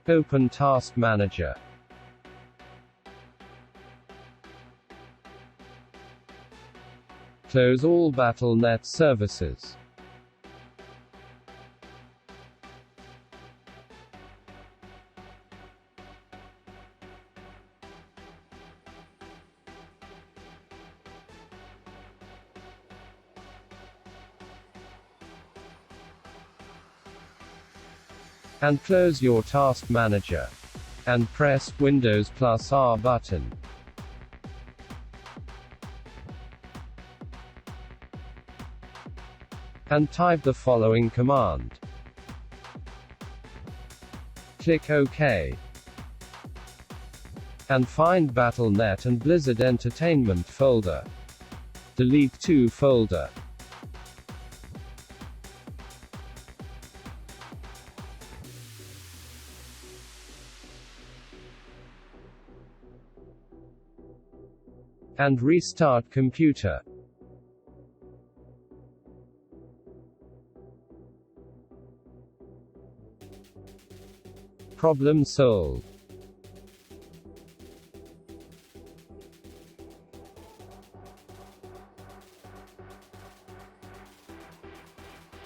Open Task Manager. Close all Battle.net services. And close your Task Manager. And press Windows plus R button. And type the following command. Click OK. And find Battle.net and Blizzard Entertainment folder. Delete 2 folder. And restart computer. Problem solved.